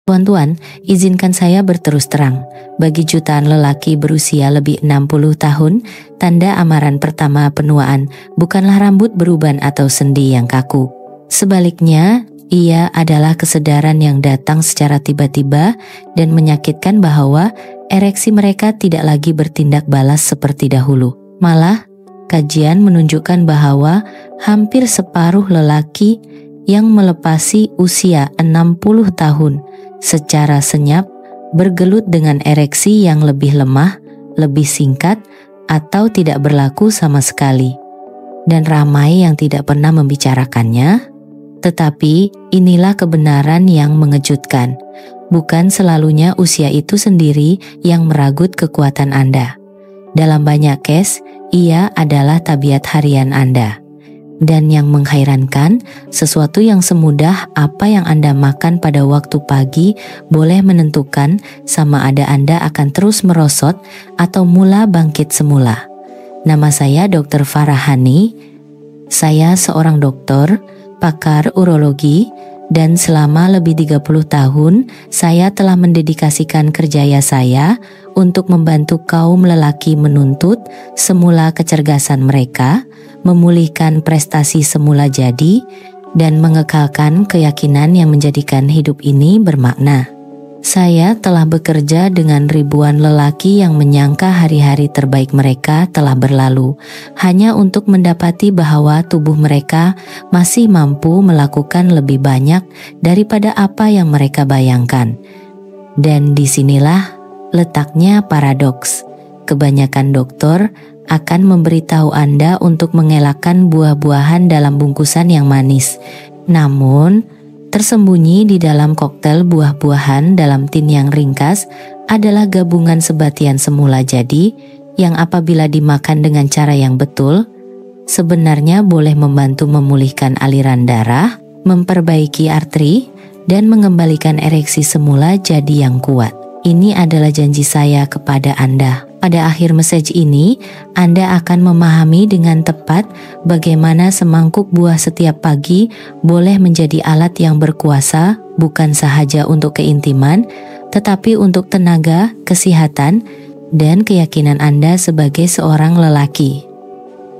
Tuan-tuan, izinkan saya berterus terang. Bagi jutaan lelaki berusia lebih 60 tahun, tanda amaran pertama penuaan bukanlah rambut beruban atau sendi yang kaku. Sebaliknya, ia adalah kesadaran yang datang secara tiba-tiba dan menyakitkan bahwa ereksi mereka tidak lagi bertindak balas seperti dahulu. Malah, kajian menunjukkan bahwa hampir separuh lelaki yang melepasi usia 60 tahun secara senyap bergelut dengan ereksi yang lebih lemah, lebih singkat, atau tidak berlaku sama sekali. Dan ramai yang tidak pernah membicarakannya, tetapi inilah kebenaran yang mengejutkan. Bukan selalunya usia itu sendiri yang meragut kekuatan Anda. Dalam banyak case, ia adalah tabiat harian Anda. Dan yang menghairankan, sesuatu yang semudah apa yang Anda makan pada waktu pagi boleh menentukan sama ada Anda akan terus merosot atau mula bangkit semula. Nama saya Dr. Farahani. Saya seorang dokter, pakar urologi, dan selama lebih 30 tahun saya telah mendedikasikan kerjaya saya untuk membantu kaum lelaki menuntut semula kecerdasan mereka, memulihkan prestasi semula jadi, dan mengekalkan keyakinan yang menjadikan hidup ini bermakna. Saya telah bekerja dengan ribuan lelaki yang menyangka hari-hari terbaik mereka telah berlalu, hanya untuk mendapati bahwa tubuh mereka masih mampu melakukan lebih banyak daripada apa yang mereka bayangkan. Dan disinilah letaknya paradoks. Kebanyakan dokter akan memberitahu Anda untuk mengelakkan buah-buahan dalam bungkusan yang manis. Namun, tersembunyi di dalam koktail buah-buahan dalam tin yang ringkas adalah gabungan sebatian semula jadi yang apabila dimakan dengan cara yang betul, sebenarnya boleh membantu memulihkan aliran darah, memperbaiki arteri, dan mengembalikan ereksi semula jadi yang kuat. Ini adalah janji saya kepada Anda. Pada akhir message ini, Anda akan memahami dengan tepat bagaimana semangkuk buah setiap pagi boleh menjadi alat yang berkuasa bukan sahaja untuk keintiman, tetapi untuk tenaga, kesehatan, dan keyakinan Anda sebagai seorang lelaki.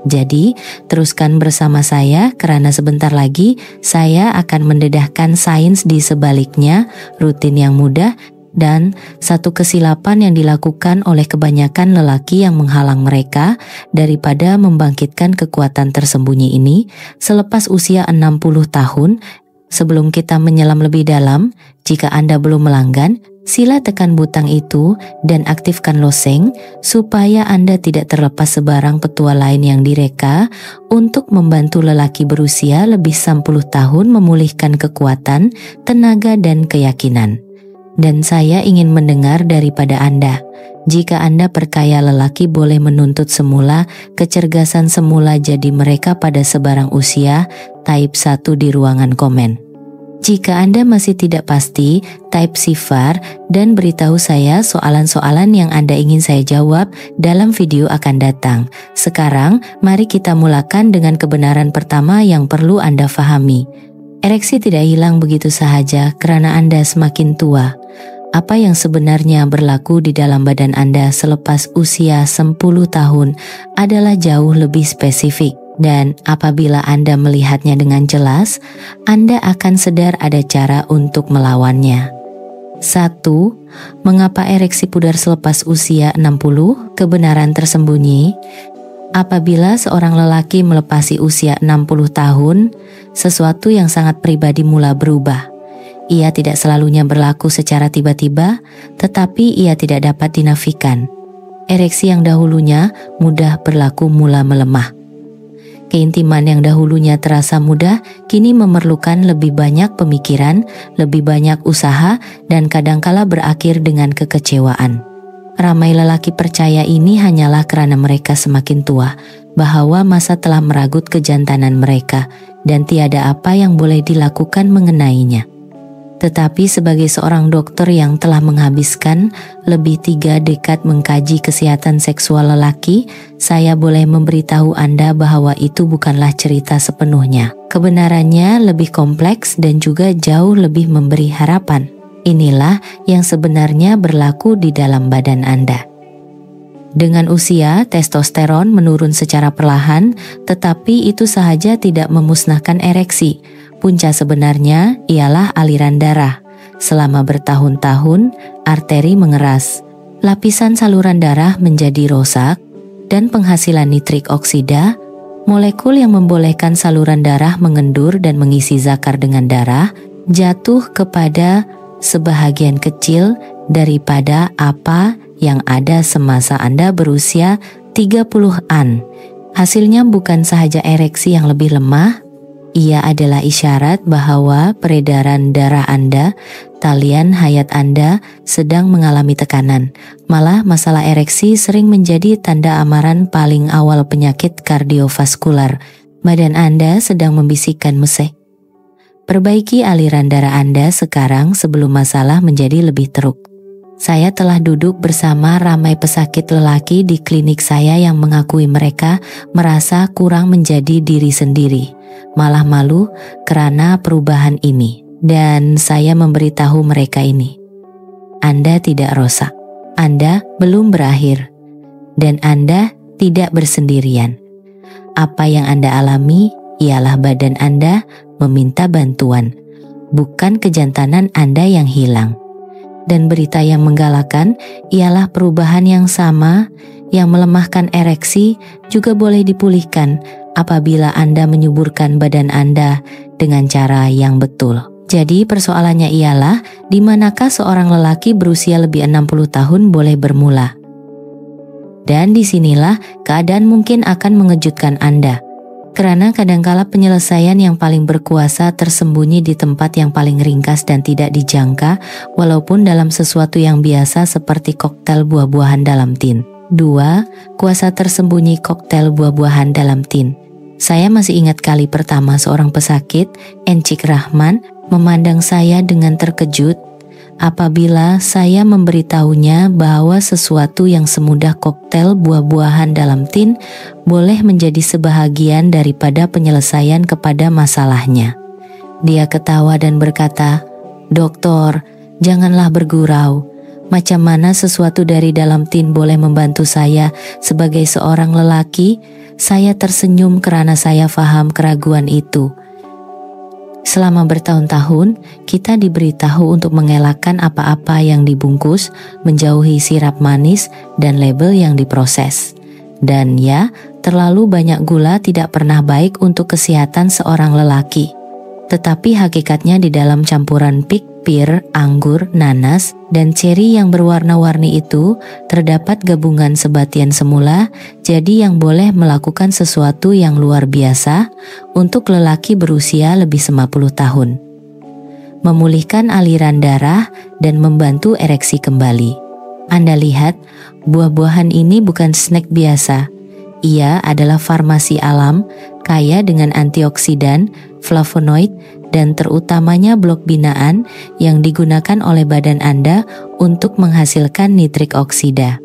Jadi, teruskan bersama saya karena sebentar lagi saya akan mendedahkan sains di sebaliknya, rutin yang mudah, dan satu kesilapan yang dilakukan oleh kebanyakan lelaki yang menghalang mereka daripada membangkitkan kekuatan tersembunyi ini selepas usia 60 tahun. Sebelum kita menyelam lebih dalam, jika Anda belum melanggan, sila tekan butang itu dan aktifkan loseng supaya Anda tidak terlepas sebarang petua lain yang direka untuk membantu lelaki berusia lebih 10 tahun memulihkan kekuatan, tenaga, dan keyakinan. Dan saya ingin mendengar daripada Anda. Jika Anda percaya lelaki boleh menuntut semula kecerdasan semula jadi mereka pada sebarang usia, type 1 di ruangan komen. Jika Anda masih tidak pasti, type sifar dan beritahu saya soalan-soalan yang Anda ingin saya jawab dalam video akan datang. Sekarang, mari kita mulakan dengan kebenaran pertama yang perlu Anda fahami. Ereksi tidak hilang begitu sahaja karena Anda semakin tua. Apa yang sebenarnya berlaku di dalam badan Anda selepas usia 10 tahun adalah jauh lebih spesifik. Dan apabila Anda melihatnya dengan jelas, Anda akan sadar ada cara untuk melawannya. 1. Mengapa ereksi pudar selepas usia 60? Kebenaran tersembunyi. Apabila seorang lelaki melepasi usia 60 tahun, sesuatu yang sangat pribadi mula berubah. Ia tidak selalunya berlaku secara tiba-tiba, tetapi ia tidak dapat dinafikan. Ereksi yang dahulunya mudah berlaku mula melemah. Keintiman yang dahulunya terasa mudah, kini memerlukan lebih banyak pemikiran, lebih banyak usaha, dan kadangkala berakhir dengan kekecewaan. Ramai lelaki percaya ini hanyalah karena mereka semakin tua, bahwa masa telah meragut kejantanan mereka, dan tiada apa yang boleh dilakukan mengenainya. Tetapi sebagai seorang dokter yang telah menghabiskan lebih 3 dekad mengkaji kesehatan seksual lelaki, saya boleh memberitahu Anda bahwa itu bukanlah cerita sepenuhnya. Kebenarannya lebih kompleks dan juga jauh lebih memberi harapan. Inilah yang sebenarnya berlaku di dalam badan Anda. Dengan usia, testosteron menurun secara perlahan, tetapi itu sahaja tidak memusnahkan ereksi. Punca sebenarnya ialah aliran darah. Selama bertahun-tahun, arteri mengeras, lapisan saluran darah menjadi rusak, dan penghasilan nitrik oksida, molekul yang membolehkan saluran darah mengendur dan mengisi zakar dengan darah, jatuh kepada sebahagian kecil daripada apa yang ada semasa Anda berusia 30-an. Hasilnya bukan sahaja ereksi yang lebih lemah, ia adalah isyarat bahwa peredaran darah Anda, talian hayat Anda sedang mengalami tekanan. Malah masalah ereksi sering menjadi tanda amaran paling awal penyakit kardiovaskular. Badan Anda sedang membisikkan mesej. Perbaiki aliran darah Anda sekarang sebelum masalah menjadi lebih teruk. Saya telah duduk bersama ramai pesakit lelaki di klinik saya yang mengakui mereka merasa kurang menjadi diri sendiri, malah malu karena perubahan ini. Dan saya memberitahu mereka ini. Anda tidak rosak, Anda belum berakhir, dan Anda tidak bersendirian. Apa yang Anda alami ialah badan Anda meminta bantuan, bukan kejantanan Anda yang hilang. Dan berita yang menggalakkan ialah perubahan yang sama yang melemahkan ereksi juga boleh dipulihkan apabila Anda menyuburkan badan Anda dengan cara yang betul. Jadi persoalannya ialah di manakah seorang lelaki berusia lebih 60 tahun boleh bermula. Dan disinilah keadaan mungkin akan mengejutkan Anda. Karena kadangkala penyelesaian yang paling berkuasa tersembunyi di tempat yang paling ringkas dan tidak dijangka, walaupun dalam sesuatu yang biasa seperti koktail buah-buahan dalam tin. 2. Kuasa tersembunyi koktail buah-buahan dalam tin. Saya masih ingat kali pertama seorang pesakit, Encik Rahman, memandang saya dengan terkejut apabila saya memberitahunya bahwa sesuatu yang semudah koktail buah-buahan dalam tin boleh menjadi sebahagian daripada penyelesaian kepada masalahnya. Dia ketawa dan berkata, "Doktor, janganlah bergurau. Macam mana sesuatu dari dalam tin boleh membantu saya sebagai seorang lelaki?" Saya tersenyum karena saya faham keraguan itu. Selama bertahun-tahun, kita diberitahu untuk mengelakkan apa-apa yang dibungkus, menjauhi sirap manis dan label yang diproses. Dan ya, terlalu banyak gula tidak pernah baik untuk kesehatan seorang lelaki. Tetapi hakikatnya di dalam campuran pik, pir, anggur, nanas, dan ceri yang berwarna-warni itu, terdapat gabungan sebatian semula, jadi yang boleh melakukan sesuatu yang luar biasa untuk lelaki berusia lebih 50 tahun. Memulihkan aliran darah dan membantu ereksi kembali. Anda lihat, buah-buahan ini bukan snack biasa. Ia adalah farmasi alam, kaya dengan antioksidan, flavonoid, dan terutamanya blok binaan yang digunakan oleh badan Anda untuk menghasilkan nitrik oksida.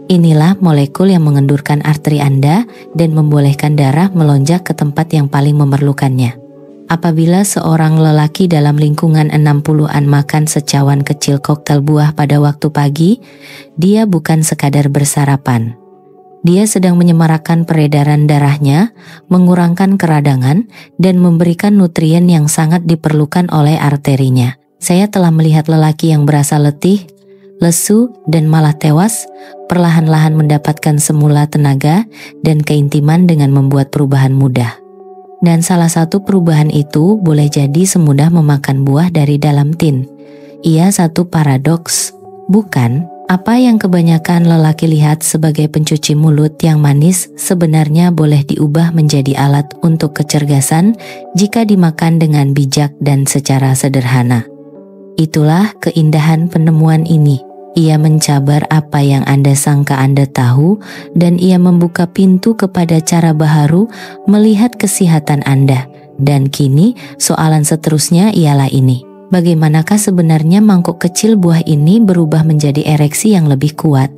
Inilah molekul yang mengendurkan arteri Anda dan membolehkan darah melonjak ke tempat yang paling memerlukannya. Apabila seorang lelaki dalam lingkungan 60-an makan secawan kecil koktail buah pada waktu pagi, dia bukan sekadar bersarapan. Dia sedang menyemarakkan peredaran darahnya, mengurangkan keradangan, dan memberikan nutrien yang sangat diperlukan oleh arterinya. Saya telah melihat lelaki yang berasa letih, lesu, dan malah tewas, perlahan-lahan mendapatkan semula tenaga dan keintiman dengan membuat perubahan mudah. Dan salah satu perubahan itu boleh jadi semudah memakan buah dari dalam tin. Ia satu paradoks, bukan? Apa yang kebanyakan lelaki lihat sebagai pencuci mulut yang manis sebenarnya boleh diubah menjadi alat untuk kecergasan jika dimakan dengan bijak dan secara sederhana. Itulah keindahan penemuan ini. Ia mencabar apa yang Anda sangka Anda tahu dan ia membuka pintu kepada cara baharu melihat kesehatan Anda. Dan kini soalan seterusnya ialah ini. Bagaimanakah sebenarnya mangkuk kecil buah ini berubah menjadi ereksi yang lebih kuat?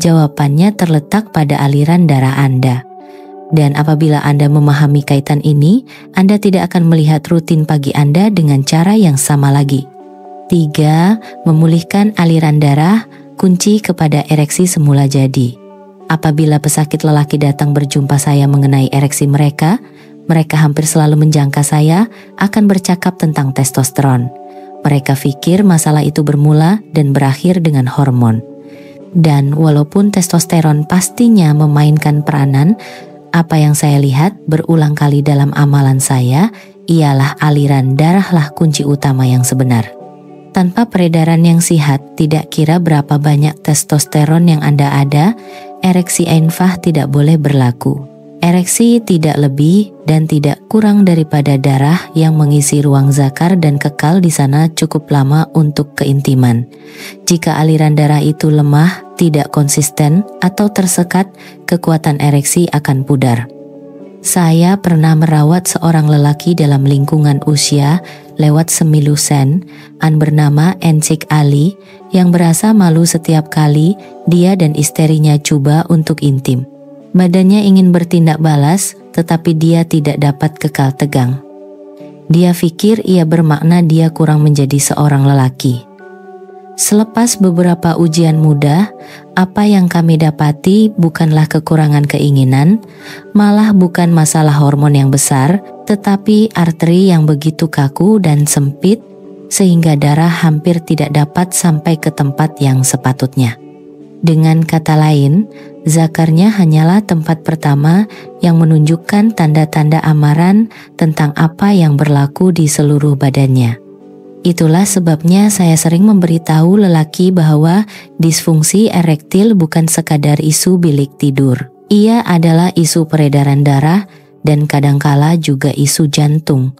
Jawabannya terletak pada aliran darah Anda. Dan apabila Anda memahami kaitan ini, Anda tidak akan melihat rutin pagi Anda dengan cara yang sama lagi. 3. Memulihkan aliran darah, kunci kepada ereksi semula jadi. Apabila pesakit lelaki datang berjumpa saya mengenai ereksi mereka hampir selalu menjangka saya akan bercakap tentang testosteron. Mereka pikir masalah itu bermula dan berakhir dengan hormon. Dan walaupun testosteron pastinya memainkan peranan, apa yang saya lihat berulang kali dalam amalan saya ialah aliran darahlah kunci utama yang sebenar. Tanpa peredaran yang sihat, tidak kira berapa banyak testosteron yang Anda ada, ereksi einfach tidak boleh berlaku. Ereksi tidak lebih dan tidak kurang daripada darah yang mengisi ruang zakar dan kekal di sana cukup lama untuk keintiman. Jika aliran darah itu lemah, tidak konsisten, atau tersekat, kekuatan ereksi akan pudar. Saya pernah merawat seorang lelaki dalam lingkungan usia lewat semilusen, bernama Encik Ali, yang berasa malu setiap kali dia dan istrinya coba untuk intim. Badannya ingin bertindak balas, tetapi dia tidak dapat kekal tegang. Dia pikir ia bermakna dia kurang menjadi seorang lelaki. Selepas beberapa ujian mudah, apa yang kami dapati bukanlah kekurangan keinginan, malah bukan masalah hormon yang besar, tetapi arteri yang begitu kaku dan sempit, sehingga darah hampir tidak dapat sampai ke tempat yang sepatutnya. Dengan kata lain, zakarnya hanyalah tempat pertama yang menunjukkan tanda-tanda amaran tentang apa yang berlaku di seluruh badannya. Itulah sebabnya saya sering memberitahu lelaki bahwa disfungsi erektil bukan sekadar isu bilik tidur. Ia adalah isu peredaran darah dan kadangkala juga isu jantung.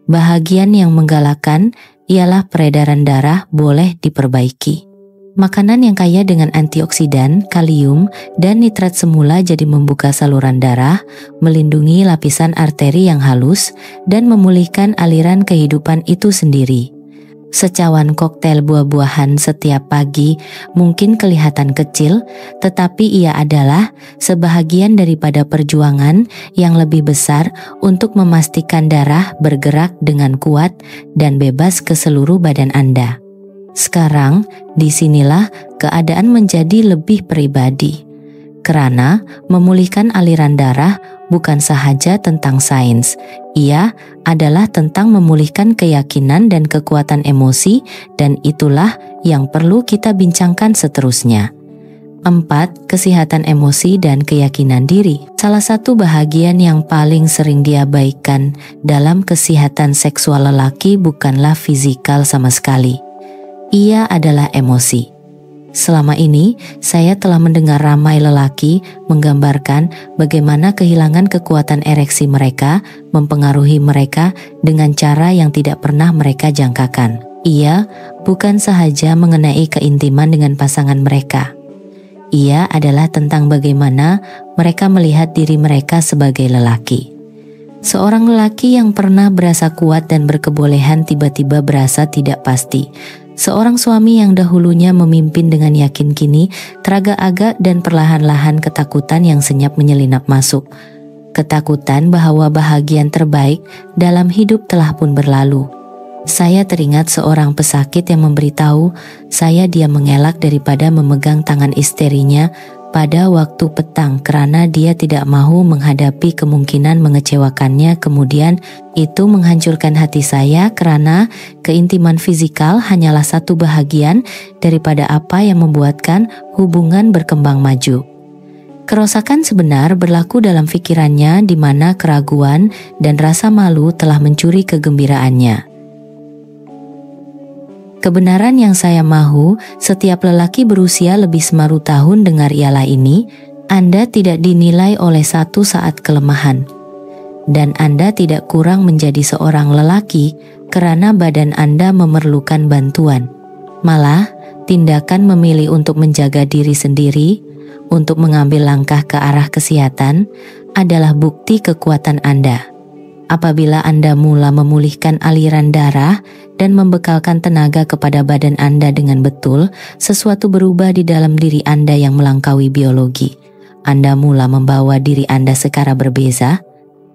Bahagian yang menggalakkan ialah peredaran darah boleh diperbaiki. Makanan yang kaya dengan antioksidan, kalium, dan nitrat semula jadi membuka saluran darah, melindungi lapisan arteri yang halus, dan memulihkan aliran kehidupan itu sendiri. Secawan koktail buah-buahan setiap pagi mungkin kelihatan kecil, tetapi ia adalah sebahagian daripada perjuangan yang lebih besar untuk memastikan darah bergerak dengan kuat dan bebas ke seluruh badan Anda. Sekarang, disinilah keadaan menjadi lebih pribadi. Karena memulihkan aliran darah bukan sahaja tentang sains, ia adalah tentang memulihkan keyakinan dan kekuatan emosi, dan itulah yang perlu kita bincangkan seterusnya. 4. Kesehatan emosi dan keyakinan diri. Salah satu bahagian yang paling sering diabaikan dalam kesehatan seksual lelaki bukanlah fisikal sama sekali. Ia adalah emosi. Selama ini, saya telah mendengar ramai lelaki menggambarkan bagaimana kehilangan kekuatan ereksi mereka mempengaruhi mereka dengan cara yang tidak pernah mereka jangkakan. Ia bukan sahaja mengenai keintiman dengan pasangan mereka. Ia adalah tentang bagaimana mereka melihat diri mereka sebagai lelaki. Seorang lelaki yang pernah berasa kuat dan berkebolehan tiba-tiba berasa tidak pasti. Seorang suami yang dahulunya memimpin dengan yakin kini teragak-agak dan perlahan-lahan ketakutan yang senyap menyelinap masuk. Ketakutan bahwa bahagian terbaik dalam hidup telah pun berlalu. Saya teringat seorang pesakit yang memberitahu saya dia mengelak daripada memegang tangan istrinya pada waktu petang karena dia tidak mau menghadapi kemungkinan mengecewakannya. Kemudian itu menghancurkan hati saya karena keintiman fisikal hanyalah satu bahagian daripada apa yang membuatkan hubungan berkembang maju. Kerosakan sebenar berlaku dalam pikirannya di mana keraguan dan rasa malu telah mencuri kegembiraannya. Kebenaran yang saya mahu, setiap lelaki berusia lebih 10 tahun dengar ialah ini, Anda tidak dinilai oleh satu saat kelemahan. Dan Anda tidak kurang menjadi seorang lelaki karena badan Anda memerlukan bantuan. Malah, tindakan memilih untuk menjaga diri sendiri, untuk mengambil langkah ke arah kesehatan, adalah bukti kekuatan Anda. Apabila Anda mula memulihkan aliran darah dan membekalkan tenaga kepada badan Anda dengan betul, sesuatu berubah di dalam diri Anda yang melangkaui biologi. Anda mula membawa diri Anda secara berbeza,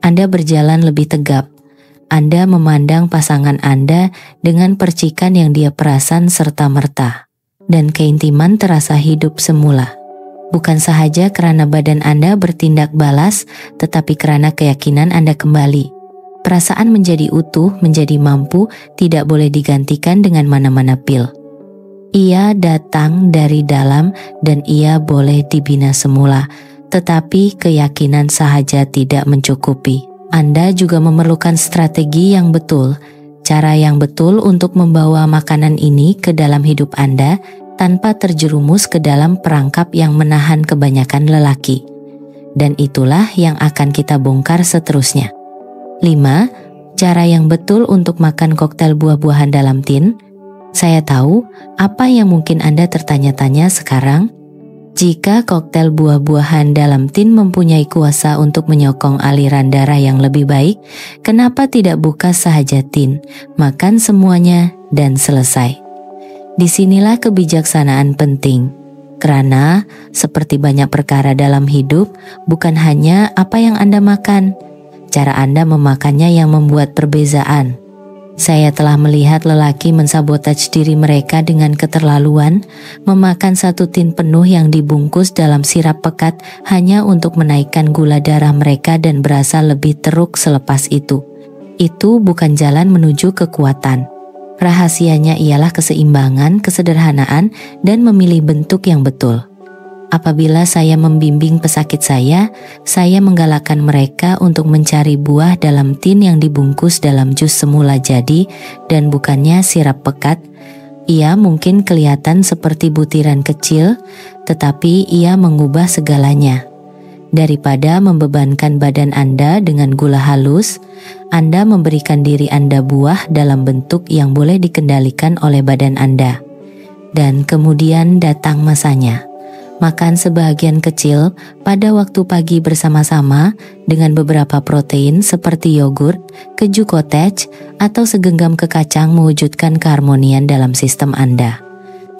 Anda berjalan lebih tegap, Anda memandang pasangan Anda dengan percikan yang dia perasan serta-merta, dan keintiman terasa hidup semula. Bukan sahaja karena badan Anda bertindak balas, tetapi karena keyakinan Anda kembali. Perasaan menjadi utuh, menjadi mampu, tidak boleh digantikan dengan mana-mana pil. Ia datang dari dalam dan ia boleh dibina semula, tetapi keyakinan sahaja tidak mencukupi. Anda juga memerlukan strategi yang betul, cara yang betul untuk membawa makanan ini ke dalam hidup Anda tanpa terjerumus ke dalam perangkap yang menahan kebanyakan lelaki. Dan itulah yang akan kita bongkar seterusnya. 5. Cara yang betul untuk makan koktail buah-buahan dalam tin. Saya tahu apa yang mungkin Anda tertanya-tanya sekarang. Jika koktail buah-buahan dalam tin mempunyai kuasa untuk menyokong aliran darah yang lebih baik, kenapa tidak buka sahaja tin, makan semuanya, dan selesai? Disinilah kebijaksanaan penting, karena seperti banyak perkara dalam hidup, bukan hanya apa yang Anda makan, cara Anda memakannya yang membuat perbezaan. Saya telah melihat lelaki mensabotase diri mereka dengan keterlaluan, memakan satu tin penuh yang dibungkus dalam sirap pekat hanya untuk menaikkan gula darah mereka dan berasa lebih teruk selepas itu. Itu bukan jalan menuju kekuatan. Rahasianya ialah keseimbangan, kesederhanaan, dan memilih bentuk yang betul. Apabila saya membimbing pesakit saya menggalakkan mereka untuk mencari buah dalam tin yang dibungkus dalam jus semula jadi dan bukannya sirap pekat. Ia mungkin kelihatan seperti butiran kecil, tetapi ia mengubah segalanya. Daripada membebankan badan Anda dengan gula halus, Anda memberikan diri Anda buah dalam bentuk yang boleh dikendalikan oleh badan Anda. Dan kemudian datang masanya. Makan sebagian kecil pada waktu pagi bersama-sama dengan beberapa protein seperti yogurt, keju cottage, atau segenggam kekacang mewujudkan keharmonian dalam sistem Anda.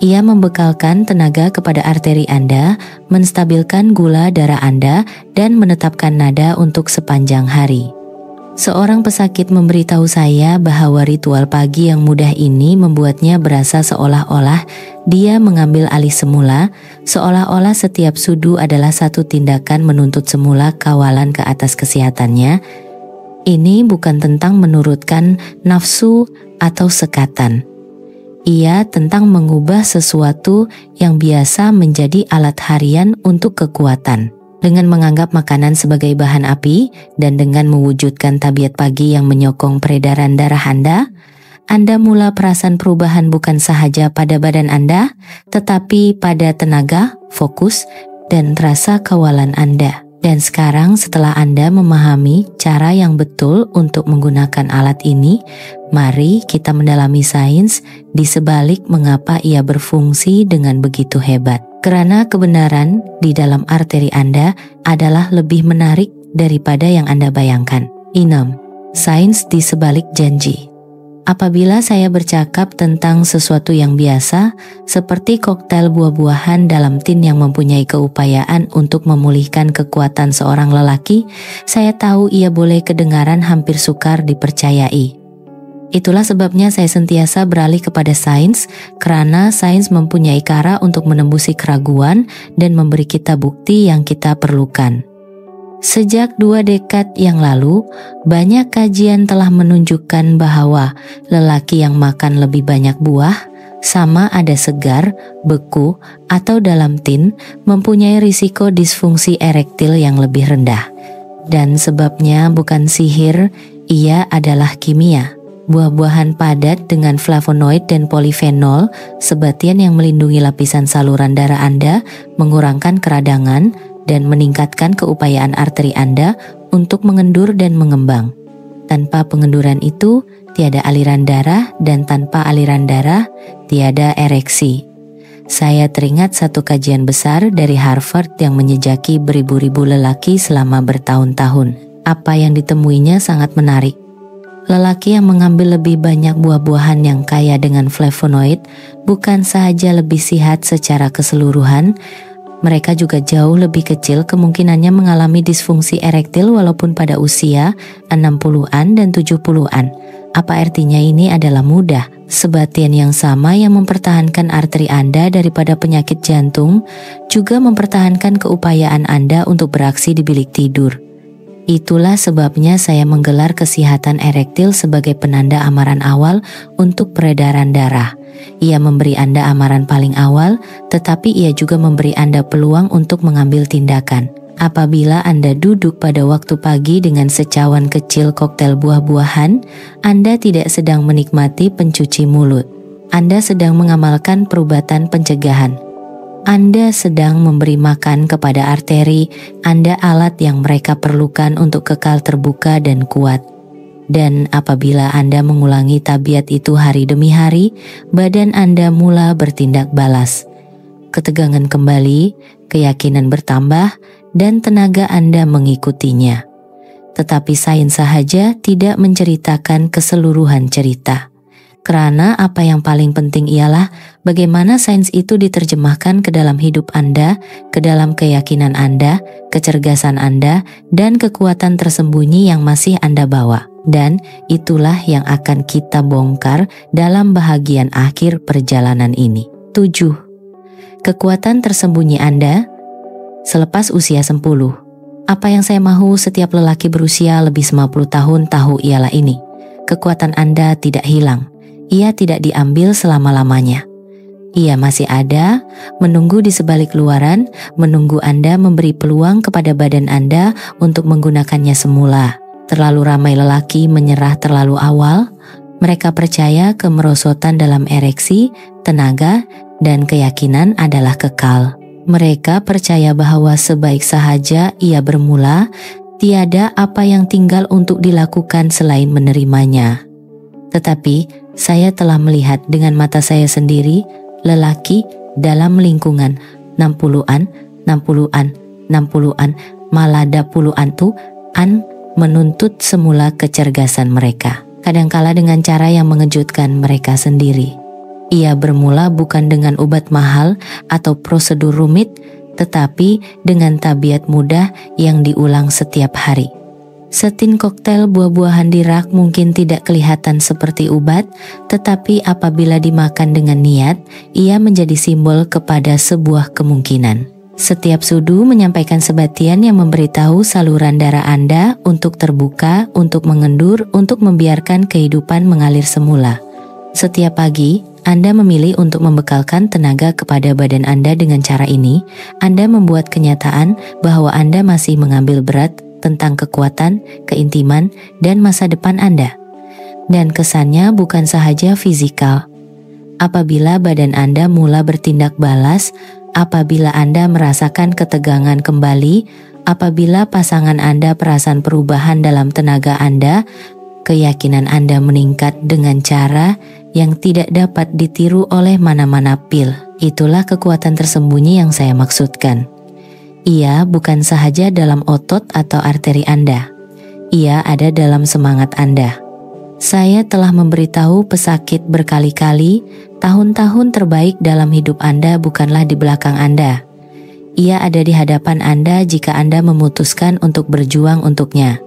Ia membekalkan tenaga kepada arteri Anda, menstabilkan gula darah Anda, dan menetapkan nada untuk sepanjang hari. Seorang pesakit memberitahu saya bahwa ritual pagi yang mudah ini membuatnya berasa seolah-olah dia mengambil alih semula, seolah-olah setiap sudu adalah satu tindakan menuntut semula kawalan ke atas kesehatannya. Ini bukan tentang menurutkan nafsu atau sekatan. Ia tentang mengubah sesuatu yang biasa menjadi alat harian untuk kekuatan. Dengan menganggap makanan sebagai bahan api dan dengan mewujudkan tabiat pagi yang menyokong peredaran darah Anda mula perasan perubahan bukan sahaja pada badan Anda, tetapi pada tenaga, fokus, dan rasa kawalan Anda. Dan sekarang setelah Anda memahami cara yang betul untuk menggunakan alat ini, mari kita mendalami sains di sebalik mengapa ia berfungsi dengan begitu hebat. Karena kebenaran di dalam arteri Anda adalah lebih menarik daripada yang Anda bayangkan. 6. Sains di sebalik janji. Apabila saya bercakap tentang sesuatu yang biasa, seperti koktail buah-buahan dalam tin yang mempunyai keupayaan untuk memulihkan kekuatan seorang lelaki, saya tahu ia boleh kedengaran hampir sukar dipercayai. Itulah sebabnya saya sentiasa beralih kepada sains, karena sains mempunyai cara untuk menembusi keraguan dan memberi kita bukti yang kita perlukan. Sejak 2 dekad yang lalu, banyak kajian telah menunjukkan bahwa lelaki yang makan lebih banyak buah, sama ada segar, beku, atau dalam tin, mempunyai risiko disfungsi erektil yang lebih rendah. Dan sebabnya bukan sihir, ia adalah kimia. Buah-buahan padat dengan flavonoid dan polifenol, sebatian yang melindungi lapisan saluran darah Anda, mengurangkan keradangan, dan meningkatkan keupayaan arteri Anda untuk mengendur dan mengembang. Tanpa pengenduran itu, tiada aliran darah, dan tanpa aliran darah, tiada ereksi. Saya teringat satu kajian besar dari Harvard yang menyejaki beribu-ribu lelaki selama bertahun-tahun. Apa yang ditemuinya sangat menarik. Lelaki yang mengambil lebih banyak buah-buahan yang kaya dengan flavonoid bukan sahaja lebih sehat secara keseluruhan, Mereka juga jauh lebih kecil kemungkinannya mengalami disfungsi erektil walaupun pada usia 60-an dan 70-an. Apa artinya ini adalah mudah? Sebatian yang sama yang mempertahankan arteri Anda daripada penyakit jantung juga mempertahankan keupayaan Anda untuk beraksi di bilik tidur. Itulah sebabnya saya menggelar kesehatan erektil sebagai penanda amaran awal untuk peredaran darah. Ia memberi Anda amaran paling awal, tetapi ia juga memberi Anda peluang untuk mengambil tindakan. Apabila Anda duduk pada waktu pagi dengan secawan kecil koktail buah-buahan, Anda tidak sedang menikmati pencuci mulut. Anda sedang mengamalkan perubatan pencegahan. Anda sedang memberi makan kepada arteri, Anda alat yang mereka perlukan untuk kekal terbuka dan kuat. Dan apabila Anda mengulangi tabiat itu hari demi hari, badan Anda mula bertindak balas. Ketegangan kembali, keyakinan bertambah, dan tenaga Anda mengikutinya. Tetapi sains sahaja tidak menceritakan keseluruhan cerita. Karena apa yang paling penting ialah bagaimana sains itu diterjemahkan ke dalam hidup Anda, ke dalam keyakinan Anda, kecergasan Anda, dan kekuatan tersembunyi yang masih Anda bawa. Dan itulah yang akan kita bongkar dalam bahagian akhir perjalanan ini. 7. Kekuatan tersembunyi Anda selepas usia 10. Apa yang saya mahu setiap lelaki berusia lebih 50 tahun tahu ialah ini. Kekuatan Anda tidak hilang. Ia tidak diambil selama-lamanya. Ia masih ada, menunggu di sebalik luaran, menunggu Anda memberi peluang kepada badan Anda untuk menggunakannya semula. Terlalu ramai lelaki menyerah terlalu awal. Mereka percaya kemerosotan dalam ereksi, tenaga, dan keyakinan adalah kekal. Mereka percaya bahwa sebaik sahaja ia bermula, tiada apa yang tinggal untuk dilakukan selain menerimanya. Tetapi saya telah melihat dengan mata saya sendiri lelaki dalam lingkungan 60-an, 60-an, 60-an, malah 20-an menuntut semula kecergasan mereka. Kadangkala dengan cara yang mengejutkan mereka sendiri. Ia bermula bukan dengan obat mahal atau prosedur rumit, tetapi dengan tabiat mudah yang diulang setiap hari. Setin koktail buah-buahan di rak mungkin tidak kelihatan seperti obat, tetapi apabila dimakan dengan niat, ia menjadi simbol kepada sebuah kemungkinan. Setiap sudu menyampaikan sebatian yang memberitahu saluran darah Anda untuk terbuka, untuk mengendur, untuk membiarkan kehidupan mengalir semula. Setiap pagi, Anda memilih untuk membekalkan tenaga kepada badan Anda dengan cara ini. Anda membuat kenyataan bahwa Anda masih mengambil berat tentang kekuatan, keintiman, dan masa depan Anda. Dan kesannya bukan sahaja fisikal. Apabila badan Anda mula bertindak balas, apabila Anda merasakan ketegangan kembali, apabila pasangan Anda perasan perubahan dalam tenaga Anda, keyakinan Anda meningkat dengan cara yang tidak dapat ditiru oleh mana-mana pil. Itulah kekuatan tersembunyi yang saya maksudkan. Ia bukan sahaja dalam otot atau arteri Anda. Ia ada dalam semangat Anda. Saya telah memberitahu pesakit berkali-kali, tahun-tahun terbaik dalam hidup Anda bukanlah di belakang Anda. Ia ada di hadapan Anda jika Anda memutuskan untuk berjuang untuknya.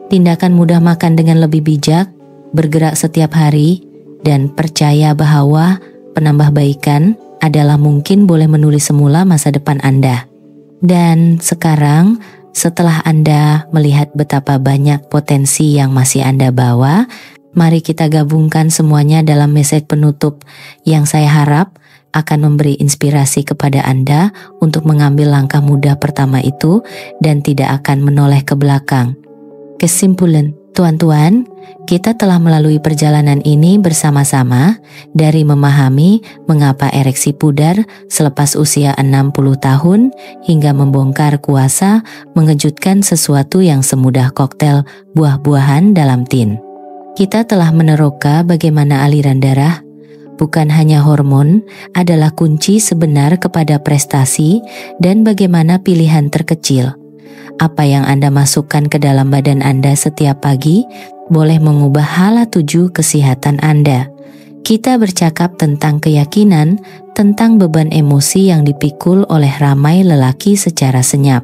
Tindakan mudah makan dengan lebih bijak, bergerak setiap hari, dan percaya bahwa penambahbaikan adalah mungkin boleh menulis semula masa depan Anda. Dan sekarang, setelah Anda melihat betapa banyak potensi yang masih Anda bawa, mari kita gabungkan semuanya dalam message penutup yang saya harap akan memberi inspirasi kepada Anda untuk mengambil langkah mudah pertama itu dan tidak akan menoleh ke belakang. Kesimpulan, tuan-tuan, kita telah melalui perjalanan ini bersama-sama dari memahami mengapa ereksi pudar selepas usia 60 tahun hingga membongkar kuasa mengejutkan sesuatu yang semudah koktail buah-buahan dalam tin. Kita telah meneroka bagaimana aliran darah, bukan hanya hormon, adalah kunci sebenar kepada prestasi dan bagaimana pilihan terkecil. Apa yang Anda masukkan ke dalam badan Anda setiap pagi boleh mengubah hala tuju kesehatan Anda. Kita bercakap tentang keyakinan, tentang beban emosi yang dipikul oleh ramai lelaki secara senyap.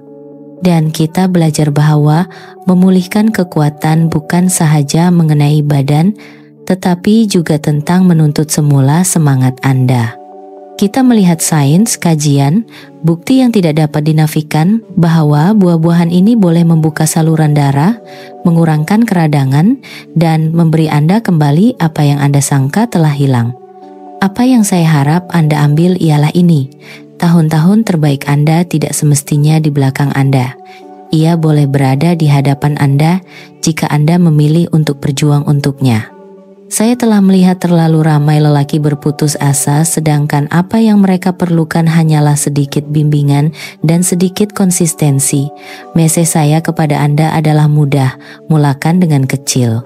Dan kita belajar bahwa memulihkan kekuatan bukan sahaja mengenai badan, tetapi juga tentang menuntut semula semangat Anda. Kita melihat sains, kajian, bukti yang tidak dapat dinafikan bahwa buah-buahan ini boleh membuka saluran darah, mengurangkan keradangan, dan memberi Anda kembali apa yang Anda sangka telah hilang. Apa yang saya harap Anda ambil ialah ini: tahun-tahun terbaik Anda tidak semestinya di belakang Anda. Ia boleh berada di hadapan Anda jika Anda memilih untuk berjuang untuknya. Saya telah melihat terlalu ramai lelaki berputus asa, sedangkan apa yang mereka perlukan hanyalah sedikit bimbingan dan sedikit konsistensi. Mesej saya kepada Anda adalah mudah: mulakan dengan kecil.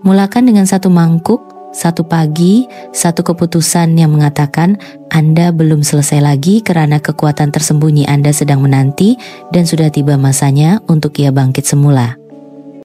Mulakan dengan satu mangkuk, satu pagi, satu keputusan yang mengatakan Anda belum selesai lagi karena kekuatan tersembunyi Anda sedang menanti dan sudah tiba masanya untuk ia bangkit semula.